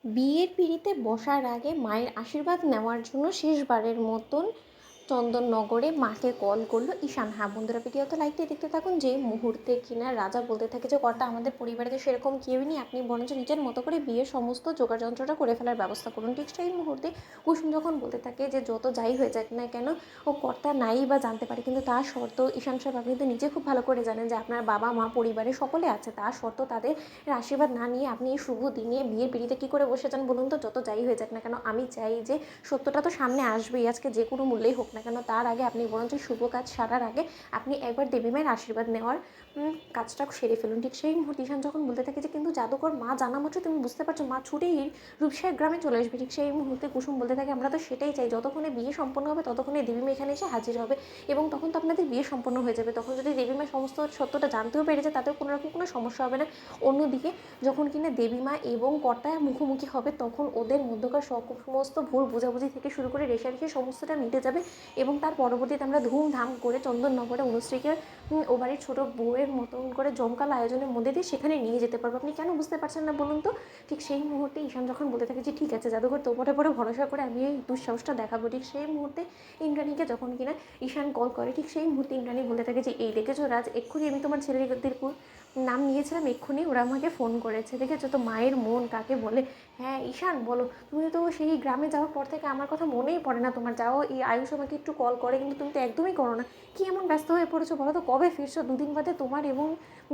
বিয়ের পিঁড়িতে বসার আগে মায়ের আশীর্বাদ নেওয়ার জন্য শেষবারের মতন চন্দননগরে মাকে কল করলো ঈশান। হ্যাঁ বন্ধুরা, ভিডিওতে লাইক দিয়ে দেখতে থাকুন। যে মুহূর্তে কিনা রাজা বলতে থাকে যে কর্তা আমাদের পরিবারে তো সেরকম কেউই নেই, আপনি বরঞ্চ নিজের মতো করে বিয়ের সমস্ত যোগাযন্ত্রটা করে ফেলার ব্যবস্থা করুন। ঠিক সেই মুহূর্তে কুসুম যখন বলতে থাকে যে যত যাই হয়ে যাক না কেন ও কর্তা নাই বা জানতে পারে, কিন্তু তার শর্ত ঈশান সাহেব আপনি তো নিজে খুব ভালো করে জানেন যে আপনার বাবা মা পরিবারে সকলে আছে, তার শর্ত তাদের আশীর্বাদ না নিয়ে আপনি এই শুভ দিনে বিয়ের পিঁড়িতে কী করে বসে যান বলুন তো? যত যাই হয়ে যাক না কেন আমি চাই যে সত্যটা তো সামনে আসবেই আজকে, যে কোনো মূল্যেই হোক না কেন। তার আগে আপনি বরঞ্চ শুভ কাজ সারার আগে আপনি একবার দেবী মায়ের আশীর্বাদ নেওয়ার কাজটা সেরে ফেলুন। ঠিক সেই মুহূর্তে ঈশান যখন বলতে থাকে যে কিন্তু জাদুকর মা জানা মাত্র তুমি বুঝতে পারছো মা ছুটেই রূপসার গ্রামে চলে আসবে। ঠিক সেই মুহূর্তে কুসুম বলতে থাকে আমরা তো সেটাই চাই, যতক্ষণে বিয়ে সম্পন্ন হবে ততক্ষণে দেবী মা এখানে এসে হাজির হবে এবং তখন তো আপনাদের বিয়ে সম্পন্ন হয়ে যাবে। তখন যদি দেবী মা সমস্ত সত্যটা জানতেও পেরে যায় তাতেও কোনো রকম কোনো সমস্যা হবে না। অন্যদিকে যখন কিনা দেবী মা এবং কর্তা মুখোমুখি হবে তখন ওদের মধ্যকার সমস্ত ভুল বোঝাবুঝি থেকে শুরু করে রেষারেষি সমস্তটা মিটে যাবে এবং তার পরবর্তীতে আমরা ধুমধাম করে চন্দননগরে অনুশ্রীকে ও বাড়ির ছোটো বউয়ের মতন করে জমকালো আয়োজনের মধ্যে দিয়ে সেখানে নিয়ে যেতে পারবো। আপনি কেন বুঝতে পারছেন না বলুন তো? ঠিক সেই মুহূর্তে ঈশান যখন বলতে থাকে যে ঠিক আছে জাদুঘর তোপরে পরে ভরসা করে আমি এই দুঃসাহসটা দেখাবো। ঠিক সেই মুহূর্তে ইন্দ্রাণীকে যখন কিনা ঈশান কল করে ঠিক সেই মুহূর্তে ইন্দ্রাণী বলতে থাকে যে এই দেখেছো রাজ, এক্ষুনি আমি তোমার ছেলেদের নাম নিয়েছিলাম, এক্ষুনি ওরা আমাকে ফোন করেছে, দেখেছো তো মায়ের মন কাকে বলে। হ্যাঁ ঈশান বলো, তুমি তো সেই গ্রামে যাওয়ার পর থেকে আমার কথা মনেই পড়ে না তোমার। যাও এই আয়ুষ আমাকে একটু কল করে কিন্তু তুমি তো একদমই করো না। কী এমন ব্যস্ত হয়ে পড়েছো বলো তো? কবে ফিরছো? দুদিন বাদে তোমার এবং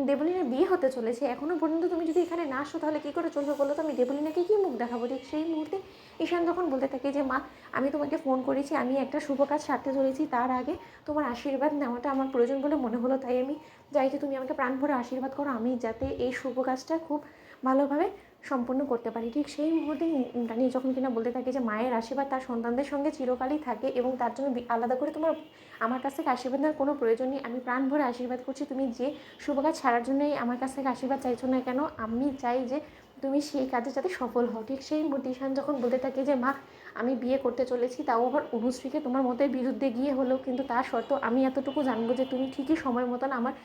দেবলীনের বিয়ে হতে চলেছে, এখনও পর্যন্ত তুমি যদি এখানে না আসো তাহলে কী করে চলবে বলো তো? আমি দেবলীনাকে কী মুখ দেখাবো? ঠিক সেই মুহূর্তে ঈশান যখন বলতে থাকে যে মা আমি তোমাকে ফোন করেছি, আমি একটা শুভ কাজ সারতে চলেছি, তার আগে তোমার আশীর্বাদ নেওয়াটা আমার প্রয়োজন বলে মনে হলো, তাই আমি চাই যে তুমি আমাকে প্রাণ ভরে আশীর্বাদ করো আমি যাতে এই শুভ কাজটা খুব ভালোভাবে সম্পূর্ণ করতে পারি। ঠিক সেই মুহূর্তে রানী যখন কিনা বলতে থাকে যে মায়ের আশীর্বাদ তার সন্তানদের সঙ্গে চিরকালই থাকে এবং তার জন্য আলাদা করে তোমার আমার কাছ থেকে আশীর্বাদ নেওয়ার কোনো প্রয়োজন নেই, আমি প্রাণ ভরে আশীর্বাদ করছি তুমি যে শুভ কাজ ছাড়ার জন্যই আমার কাছ থেকে আশীর্বাদ চাইছো না কেন, আমি চাই যে তুমি সেই কাজে যাতে সফল হও। ঠিক সেই মুহূর্তে ঈশান যখন বলতে থাকে যে মা আমি বিয়ে করতে চলেছি, তাও আবার অনুশ্রীকে তোমার মতের বিরুদ্ধে গিয়ে হলেও, কিন্তু তার শর্ত আমি এতটুকু জানবো যে তুমি ঠিকই সময় মতন আমার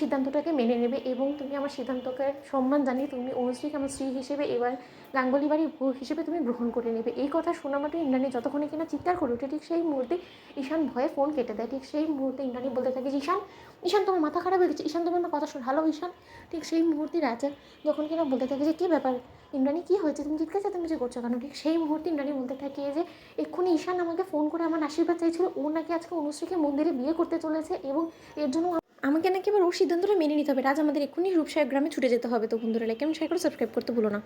সিদ্ধান্তটাকে মেনে নেবে এবং তুমি আমার সিদ্ধান্তকে সম্মান জানিয়ে তুমি অনুশ্রীকে আমার স্ত্রী হিসেবে এবার গাঙ্গুলি বাড়ির বউ হিসেবে তুমি গ্রহণ করে নেবে। এই কথা শোনা মাত্র ইন্দ্রাণী যতক্ষণে কিনা চিৎকার করে ওঠে, ঠিক সেই মুহূর্তে ঈশান ভয়ে ফোন কেটে দেয়। ঠিক সেই মুহূর্তে ইন্দ্রাণী বলতে থাকে যে ঈশান ঈশান তোমার মাথা খারাপ হয়ে গেছে, ঈশান তোমার না কথা শোন, হ্যালো ঈশান। ঠিক সেই মুহূর্তে রাজা যখন কিনা বলতে থাকে যে কী ব্যাপার ইন্দ্রাণী, কী হয়েছে, তুমি চিৎকার চেঁচামেচি করছো কেন? ঠিক সেই মুহূর্তে ইন্দ্রাণী বলতে থাকে যে এক্ষুনি ঈশান আমাকে ফোন করে আমার আশীর্বাদ চাইছিল, ও নাকি আজকে অনুশ্রীকে মন্দিরে বিয়ে করতে চলেছে এবং এর জন্য আমাকে নাকি এবার ওর সিদ্ধান্তটা মেনে নিতে হবে। রাজ আমাদের এক্ষুনি রূপসার গ্রামে ছুটে যেতে হবে। তো বন্ধুরা লাইক এবং শেয়ার করে সাবস্ক্রাইব করতে ভুলো না।